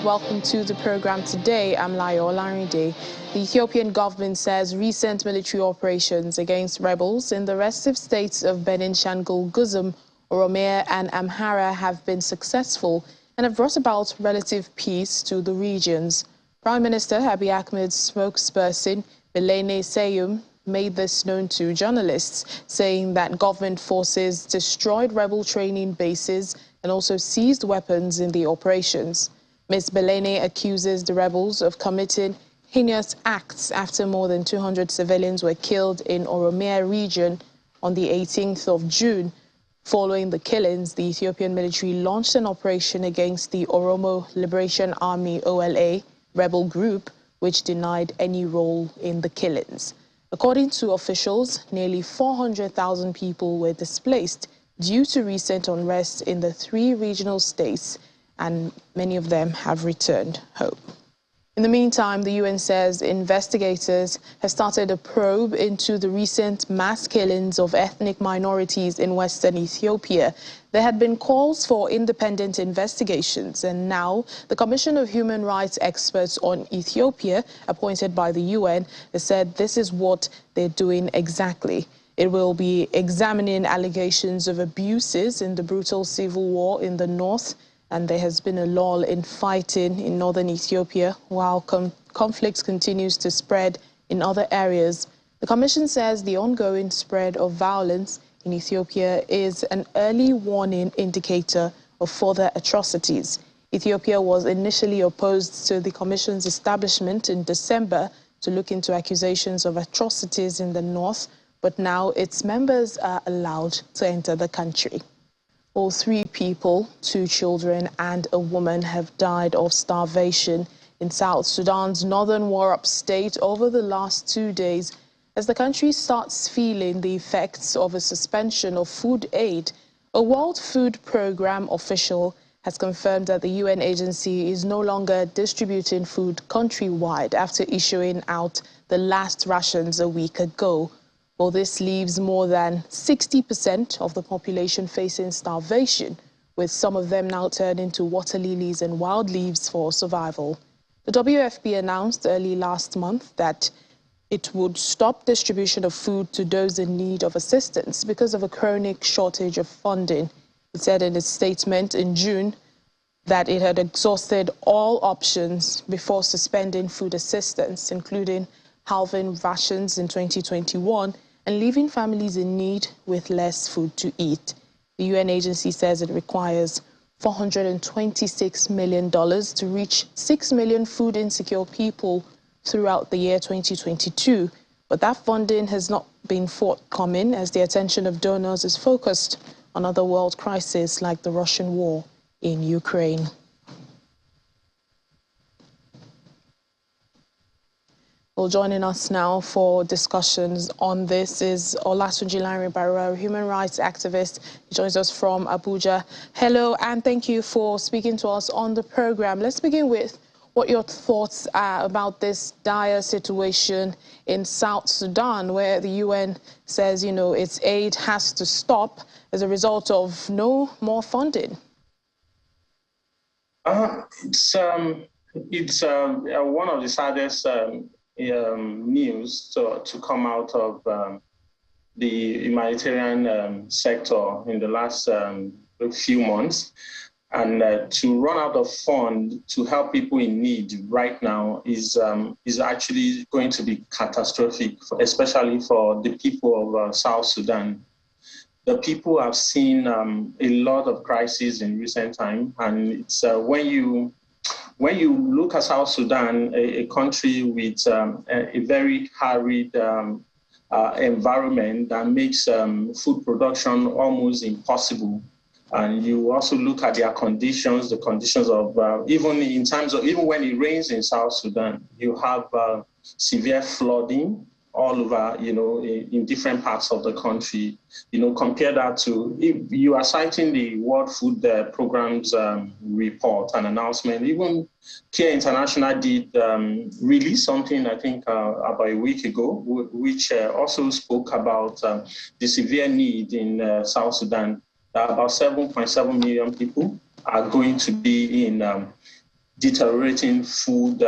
welcome to the program today. I'm Layo Olarinde. The Ethiopian government says recent military operations against rebels in the restive states of Benin, Shangul, Guzum, Oromia and Amhara have been successful and have brought about relative peace to the regions. Prime Minister Abiy Ahmed's spokesperson, Belene Seyum, made this known to journalists, saying that government forces destroyed rebel training bases and also seized weapons in the operations. Ms. Belene accuses the rebels of committing heinous acts after more than 200 civilians were killed in Oromia region on the 18th of June. Following the killings, the Ethiopian military launched an operation against the Oromo Liberation Army OLA rebel group, which denied any role in the killings. According to officials, nearly 400,000 people were displaced due to recent unrest in the 3 regional states, and many of them have returned home. In the meantime, the UN says investigators have started a probe into the recent mass killings of ethnic minorities in western Ethiopia. There had been calls for independent investigations, and now the Commission of Human Rights Experts on Ethiopia, appointed by the UN, has said this is what they're doing exactly. It will be examining allegations of abuses in the brutal civil war in the north, and there has been a lull in fighting in northern Ethiopia while conflict continues to spread in other areas. The Commission says the ongoing spread of violence in Ethiopia is an early warning indicator of further atrocities. Ethiopia was initially opposed to the Commission's establishment in December to look into accusations of atrocities in the north, but now its members are allowed to enter the country. All 3 people, 2 children and a woman have died of starvation in South Sudan's northern Warab state over the last 2 days as the country starts feeling the effects of a suspension of food aid. A World Food Programme official has confirmed that the UN agency is no longer distributing food countrywide after issuing out the last rations a week ago. Well, this leaves more than 60% of the population facing starvation, with some of them now turning to water lilies and wild leaves for survival. The WFP announced early last month that it would stop distribution of food to those in need of assistance because of a chronic shortage of funding. It said in its statement in June that it had exhausted all options before suspending food assistance, including halving rations in 2021 and leaving families in need with less food to eat. The UN agency says it requires $426 million to reach 6 million food insecure people throughout the year 2022. But that funding has not been forthcoming as the attention of donors is focused on other world crises like the Russian war in Ukraine. Well, joining us now for discussions on this is Olatunji Lanre-Barrow, a human rights activist. He joins us from Abuja. Hello, and thank you for speaking to us on the program. Let's begin with what your thoughts are about this dire situation in South Sudan, where the UN says, you know, its aid has to stop as a result of no more funding. It's one of the saddest news to come out of the humanitarian sector in the last few months. And to run out of funds to help people in need right now is actually going to be catastrophic, especially for the people of South Sudan. The people have seen a lot of crises in recent time, and it's when you look at South Sudan, a country with a very arid environment that makes food production almost impossible. And you also look at their conditions, the conditions of, even when it rains in South Sudan, you have severe flooding all over, you know, in different parts of the country. You know, compare that to, if you are citing the World Food Programme's report and announcement. Even Care International did release something, I think, about a week ago, which also spoke about the severe need in South Sudan. About 7.7 million people are going to be in deteriorating food,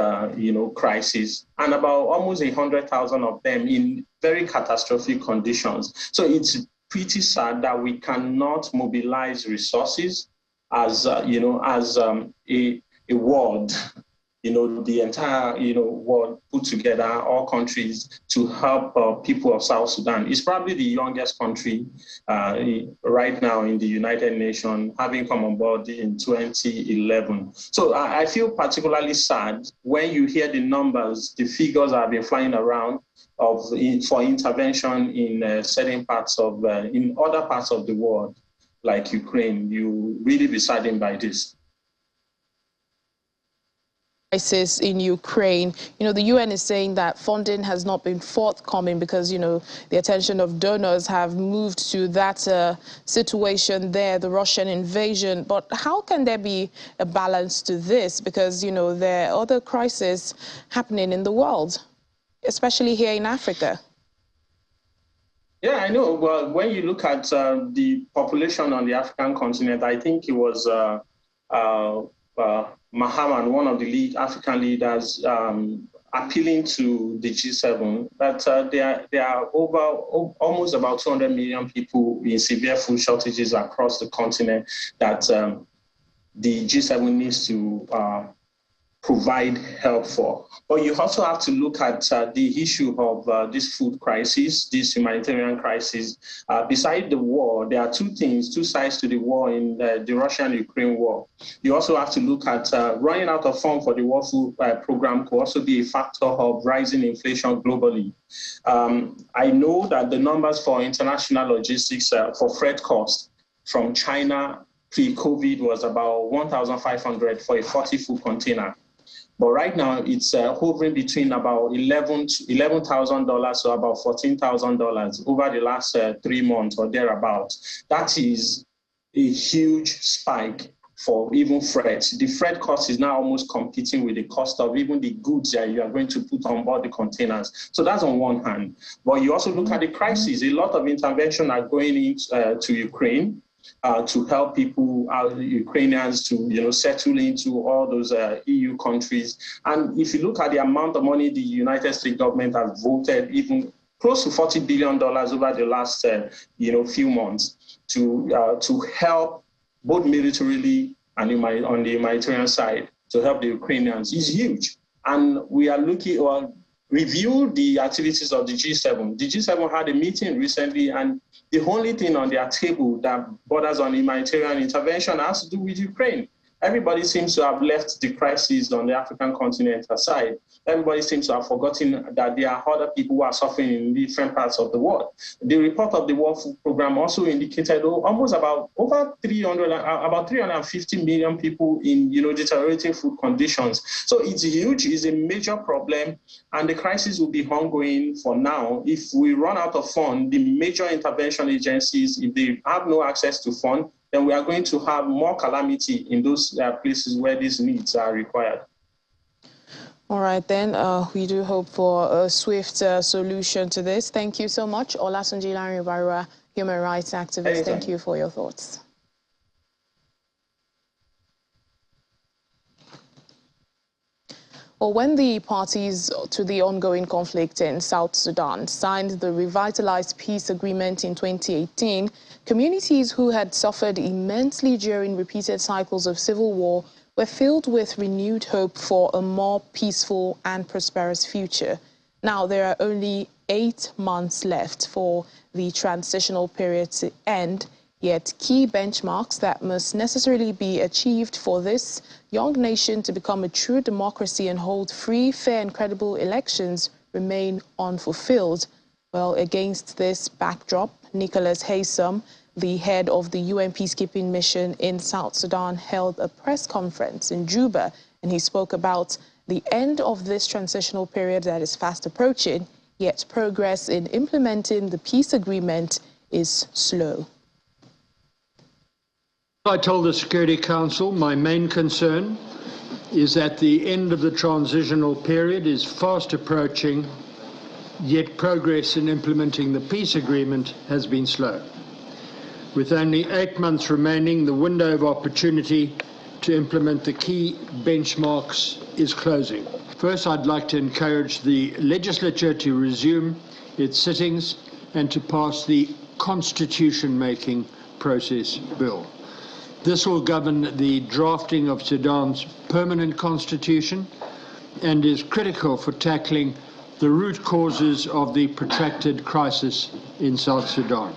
crisis, and about almost 100,000 of them in very catastrophic conditions. So it's pretty sad that we cannot mobilize resources as a world, the entire world put together, all countries, to help people of South Sudan. It's probably the youngest country right now in the United Nations, having come on board in 2011. So I feel particularly sad when you hear the numbers, the figures that have been flying around for intervention in certain parts of, in other parts of the world, like Ukraine. You really be saddened by this. Crisis in Ukraine. The UN is saying that funding has not been forthcoming because, the attention of donors have moved to that situation there, the Russian invasion. But how can there be a balance to this? Because, there are other crises happening in the world, especially here in Africa. Yeah, I know. Well, when you look at the population on the African continent, I think it was Mahaman, one of the African leaders, appealing to the G7 that there are over almost about 200 million people in severe food shortages across the continent that the G7 needs to provide help for. But you also have to look at the issue of this food crisis, this humanitarian crisis. Beside the war, there are two sides to the war in the Russian-Ukraine war. You also have to look at running out of funds for the World Food Program could also be a factor of rising inflation globally. I know that the numbers for international logistics for freight costs from China pre-COVID was about 1,500 for a 40-foot container. But right now, it's hovering between about $11,000 to about $14,000 over the last 3 months or thereabouts. That is a huge spike for even freight. The freight cost is now almost competing with the cost of even the goods that you are going to put on board the containers. So that's on one hand. But you also look at the crisis. A lot of intervention are going into Ukraine. To help people, Ukrainians, to settle into all those EU countries. And if you look at the amount of money the United States government has voted, even close to $40 billion over the last few months to help both militarily and on the humanitarian side to help the Ukrainians is huge. And we are looking or review the activities of the G7. The G7 had a meeting recently, and the only thing on their table that borders on humanitarian intervention has to do with Ukraine. Everybody seems to have left the crisis on the African continent aside. Everybody seems to have forgotten that there are other people who are suffering in different parts of the world. The report of the World Food Program also indicated almost about 350 million people in deteriorating food conditions. So it's huge, it's a major problem, and the crisis will be ongoing for now. If we run out of funds, the major intervention agencies, if they have no access to funds, then we are going to have more calamity in those places where these needs are required. All right, then, we do hope for a swift solution to this. Thank you so much, Olatunji Lanre-Barua, human rights activist. Anytime. Thank you for your thoughts. Well, when the parties to the ongoing conflict in South Sudan signed the revitalized peace agreement in 2018, communities who had suffered immensely during repeated cycles of civil war were filled with renewed hope for a more peaceful and prosperous future. Now, there are only 8 months left for the transitional period to end, yet key benchmarks that must necessarily be achieved for this young nation to become a true democracy and hold free, fair and credible elections remain unfulfilled. Well, against this backdrop, Nicholas Haysom, the head of the UN peacekeeping mission in South Sudan, held a press conference in Juba, and he spoke about the end of this transitional period that is fast approaching, yet progress in implementing the peace agreement is slow. I told the Security Council my main concern is that the end of the transitional period is fast approaching, yet progress in implementing the peace agreement has been slow. With only 8 months remaining, the window of opportunity to implement the key benchmarks is closing. First, I'd like to encourage the legislature to resume its sittings and to pass the constitution-making process bill. This will govern the drafting of Sudan's permanent constitution and is critical for tackling the root causes of the protracted crisis in South Sudan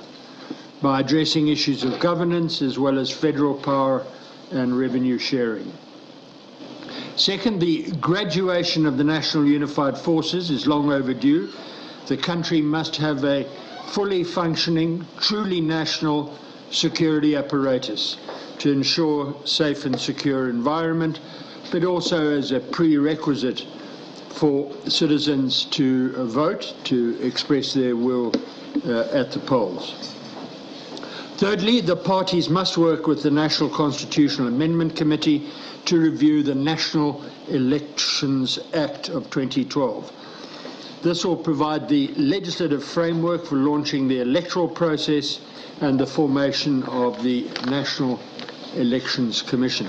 by addressing issues of governance as well as federal power and revenue sharing. Second, the graduation of the National Unified Forces is long overdue. The country must have a fully functioning, truly national security apparatus to ensure safe and secure environment, but also as a prerequisite for citizens to vote, to express their will at the polls. Thirdly, the parties must work with the National Constitutional Amendment Committee to review the National Elections Act of 2012. This will provide the legislative framework for launching the electoral process and the formation of the National Elections Commission.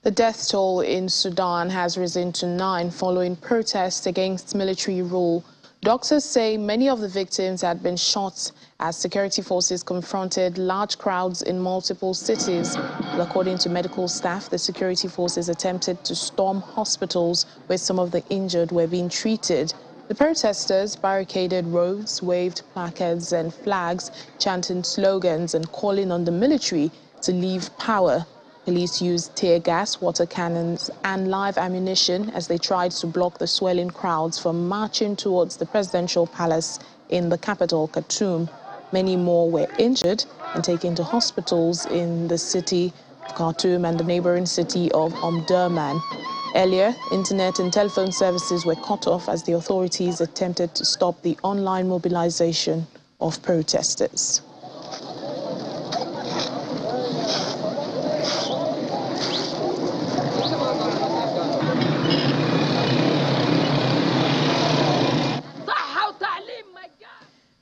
The death toll in Sudan has risen to 9 following protests against military rule. Doctors say many of the victims had been shot as security forces confronted large crowds in multiple cities. According to medical staff, the security forces attempted to storm hospitals where some of the injured were being treated. The protesters barricaded roads, waved placards and flags, chanting slogans and calling on the military to leave power. Police used tear gas, water cannons and live ammunition as they tried to block the swelling crowds from marching towards the presidential palace in the capital, Khartoum. Many more were injured and taken to hospitals in the city of Khartoum and the neighboring city of Omdurman. Earlier, internet and telephone services were cut off as the authorities attempted to stop the online mobilization of protesters.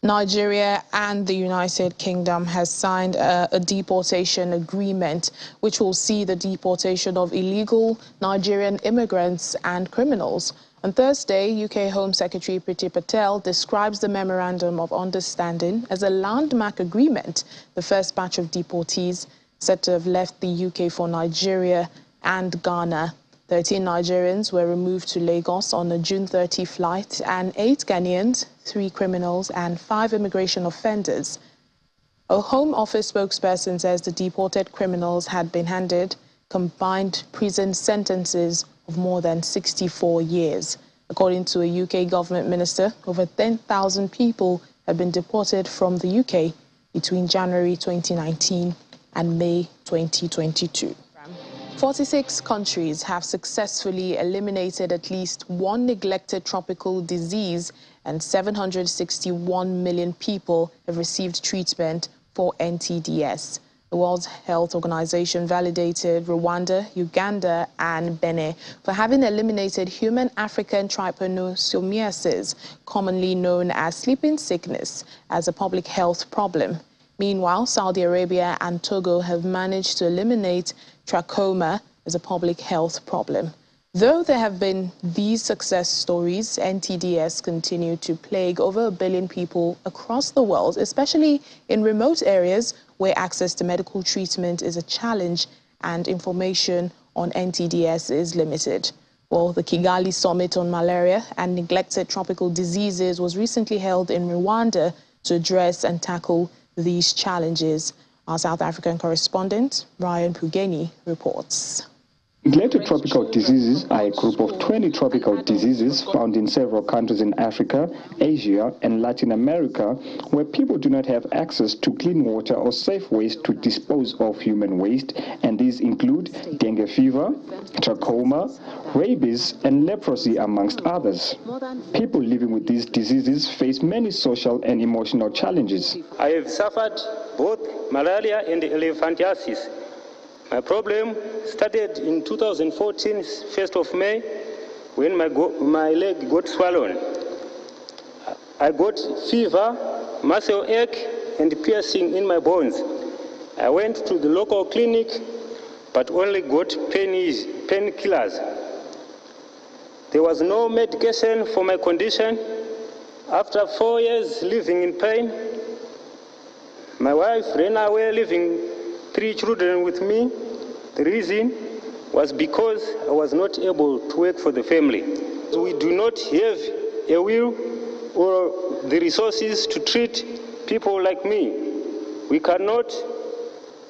Nigeria and the United Kingdom has signed a deportation agreement which will see the deportation of illegal Nigerian immigrants and criminals. On Thursday, UK Home Secretary Priti Patel describes the Memorandum of Understanding as a landmark agreement. The first batch of deportees said to have left the UK for Nigeria and Ghana. 13 Nigerians were removed to Lagos on a June 30 flight, and 8 Ghanaians, 3 criminals and 5 immigration offenders. A Home Office spokesperson says the deported criminals had been handed combined prison sentences of more than 64 years. According to a UK government minister, over 10,000 people have been deported from the UK between January 2019 and May 2022. 46 countries have successfully eliminated at least one neglected tropical disease, and 761 million people have received treatment for NTDs. The World Health Organization validated Rwanda, Uganda, and Benin for having eliminated human African trypanosomiasis, commonly known as sleeping sickness, as a public health problem. Meanwhile, Saudi Arabia and Togo have managed to eliminate trachoma as a public health problem. Though there have been these success stories, NTDs continue to plague over 1 billion people across the world, especially in remote areas where access to medical treatment is a challenge and information on NTDs is limited. Well, the Kigali Summit on Malaria and Neglected Tropical Diseases was recently held in Rwanda to address and tackle these challenges. Our South African correspondent, Ryan Pugeni, reports. Neglected tropical diseases are a group of 20 tropical diseases found in several countries in Africa, Asia, and Latin America, where people do not have access to clean water or safe ways to dispose of human waste, and these include dengue fever, trachoma, rabies, and leprosy, amongst others. People living with these diseases face many social and emotional challenges. I have suffered both malaria and elephantiasis. My problem started in 2014, 1st of May, when my leg got swollen. I got fever, muscle ache, and piercing in my bones. I went to the local clinic, but only got painkillers. There was no medication for my condition. After 4 years living in pain, my wife ran away, leaving 3 children with me. The reason was because I was not able to work for the family. We do not have a will or the resources to treat people like me. We cannot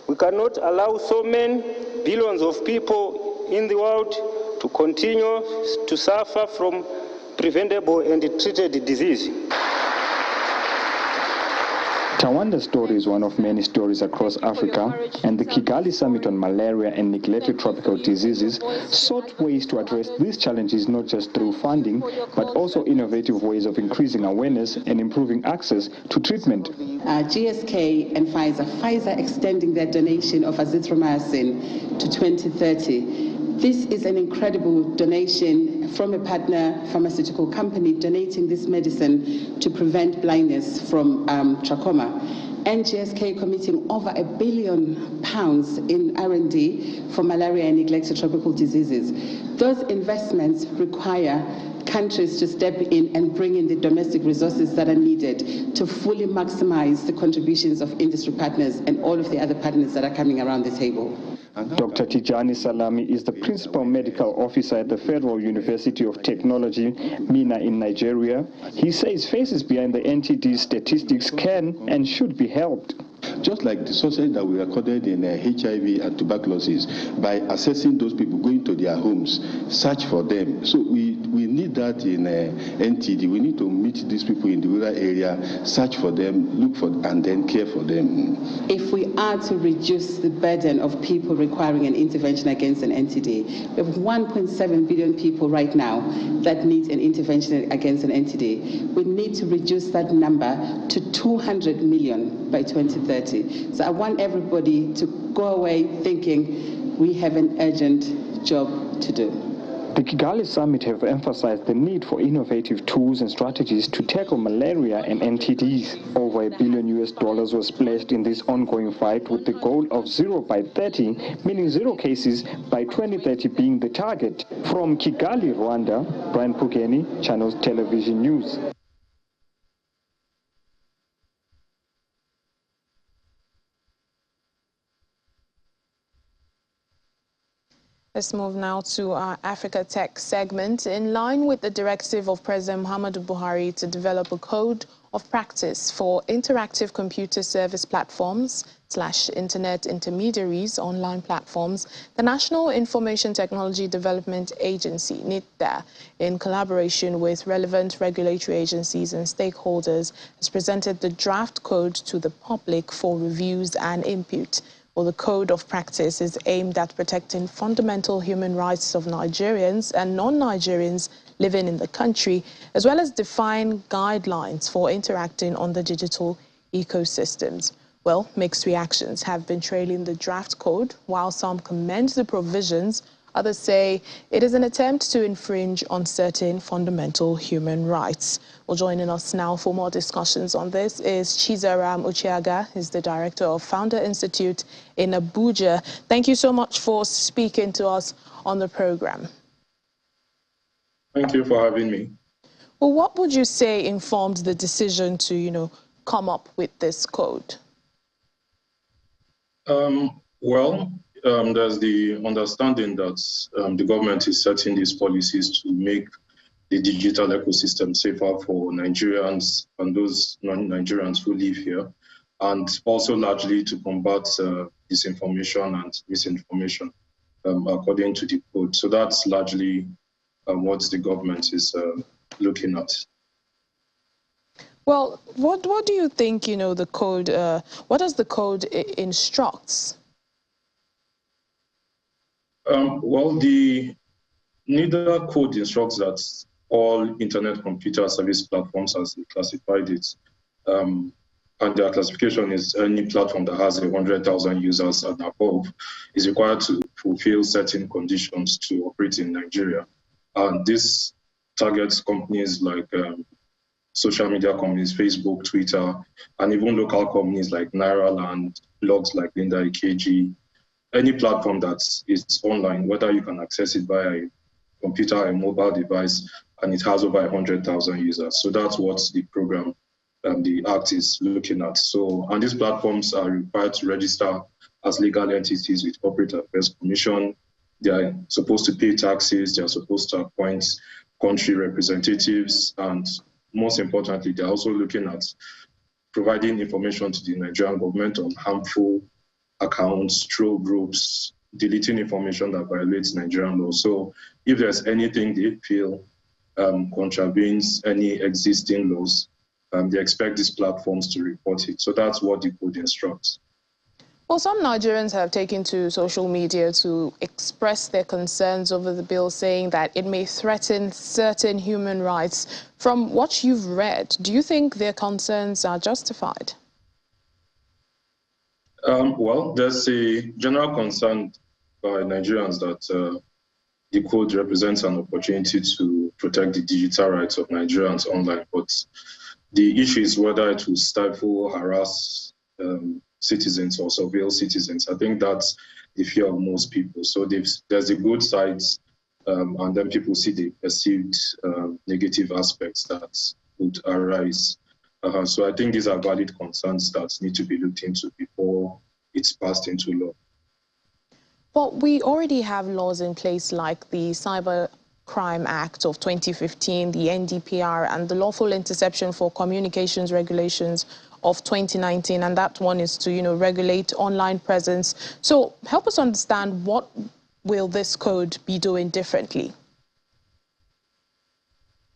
allow so many billions of people in the world to continue to suffer from preventable and treated disease. Tawanda's story is one of many stories across Africa, and the Kigali Summit on Malaria and Neglected Tropical Diseases sought ways to address these challenges not just through funding, but also innovative ways of increasing awareness and improving access to treatment. GSK and Pfizer extending their donation of azithromycin to 2030. This is an incredible donation from a partner pharmaceutical company donating this medicine to prevent blindness from trachoma. And GSK committing over £1 billion in R&D for malaria and neglected tropical diseases. Those investments require countries to step in and bring in the domestic resources that are needed to fully maximize the contributions of industry partners and all of the other partners that are coming around the table. Dr. Tijani Salami is the principal medical officer at the Federal University of Technology, Mina in Nigeria. He says faces behind the NTD statistics can and should be helped. Just like the success that we recorded in HIV and tuberculosis, by assessing those people, going to their homes, search for them. So we need that in NTD. We need to meet these people in the rural area, search for them, look for, and then care for them. If we are to reduce the burden of people requiring an intervention against an NTD, we have 1.7 billion people right now that need an intervention against an NTD. We need to reduce that number to 200 million by 2030. So I want everybody to go away thinking we have an urgent job to do. The Kigali Summit have emphasized the need for innovative tools and strategies to tackle malaria and NTDs. Over $1 billion was pledged in this ongoing fight, with the goal of 0 by 30, meaning 0 cases by 2030 being the target. From Kigali, Rwanda, Brian Pugeni, Channels Television News. Let's move now to our Africa Tech segment. In line with the directive of President Muhammadu Buhari to develop a code of practice for interactive computer service platforms / internet intermediaries, online platforms, the National Information Technology Development Agency, NTDA, in collaboration with relevant regulatory agencies and stakeholders, has presented the draft code to the public for reviews and input. Well, the Code of Practice is aimed at protecting fundamental human rights of Nigerians and non-Nigerians living in the country, as well as define guidelines for interacting on the digital ecosystems. Well, mixed reactions have been trailing the draft code. While some commend the provisions, others say it is an attempt to infringe on certain fundamental human rights. Well, joining us now for more discussions on this is Chizaram Uchiaga, who's the director of Founder Institute in Abuja. Thank you so much for speaking to us on the program. Thank you for having me. Well, what would you say informed the decision to, come up with this code? There's the understanding that the government is setting these policies to make the digital ecosystem safer for Nigerians and those non-Nigerians who live here, and also largely to combat disinformation and misinformation according to the code. So that's largely what the government is looking at. Well, what do you think, the code, what does the code instructs? The NTDA code instructs that all internet computer service platforms, as they classified it, and their classification is any platform that has 100,000 users and above, is required to fulfill certain conditions to operate in Nigeria. And this targets companies like social media companies, Facebook, Twitter, and even local companies like Nairaland, blogs like Linda EKG, any platform that is online, whether you can access it via a computer, a mobile device, and it has over 100,000 users. So that's what the program, the Act is looking at. So, and these platforms are required to register as legal entities with Corporate Affairs Commission. They are supposed to pay taxes, they are supposed to appoint country representatives, and most importantly, they're also looking at providing information to the Nigerian government on harmful accounts, troll groups, deleting information that violates Nigerian law. So if there's anything they feel contravenes any existing laws, they expect these platforms to report it. So that's what the code instructs. Well, some Nigerians have taken to social media to express their concerns over the bill, saying that it may threaten certain human rights. From what you've read, do you think their concerns are justified? Well, there's a general concern by Nigerians that the code represents an opportunity to protect the digital rights of Nigerians online. But the issue is whether it will stifle, harass citizens or surveil citizens. I think that's the fear of most people. So there's the good sides, and then people see the perceived negative aspects that would arise. So I think these are valid concerns that need to be looked into before it's passed into law. Well, we already have laws in place like the Cyber Crime Act of 2015, the NDPR, and the Lawful Interception for Communications Regulations of 2019, and that one is to, regulate online presence. So help us understand, what will this code be doing differently?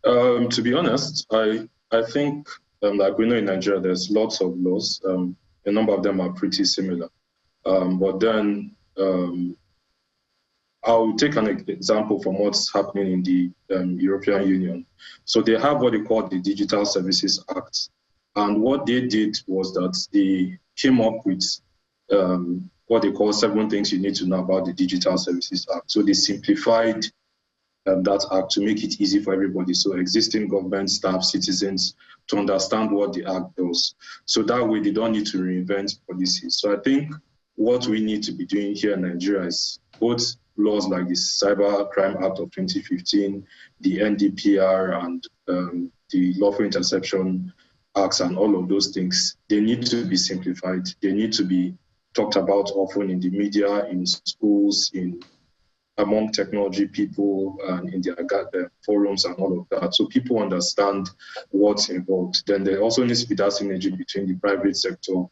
To be honest, I think, like we know in Nigeria, there's lots of laws. A number of them are pretty similar. But then I'll take an example from what's happening in the European Union. So they have what they call the Digital Services Act. And what they did was that they came up with what they call 7 things you need to know about the Digital Services Act. So they simplified that act to make it easy for everybody. So existing government staff, citizens, to understand what the act does. So that way they don't need to reinvent policies. So I think what we need to be doing here in Nigeria is both laws like the Cyber Crime Act of 2015, the NDPR, and the Lawful Interception Acts, and all of those things. They need to be simplified. They need to be talked about often in the media, in schools, among technology people, and in their forums and all of that. So people understand what's involved. Then there also needs to be that synergy between the private sector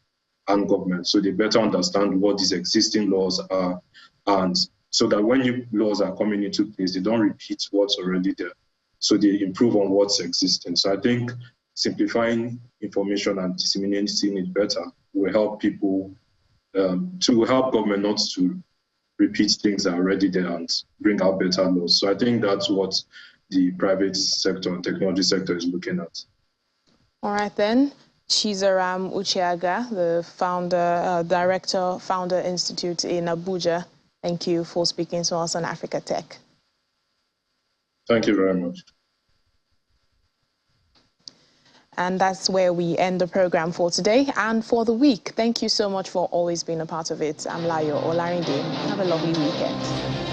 and government, so they better understand what these existing laws are, and so that when new laws are coming into place, they don't repeat what's already there. So they improve on what's existing. So I think simplifying information and disseminating it better will help people, to help government not to repeat things that are already there and bring out better laws. So I think that's what the private sector and technology sector is looking at. All right then. Chizaram Uchiaga, the Director, Founder Institute in Abuja. Thank you for speaking to us on Africa Tech. Thank you very much. And that's where we end the program for today and for the week. Thank you so much for always being a part of it. I'm Layo Olarinde. Have a lovely weekend.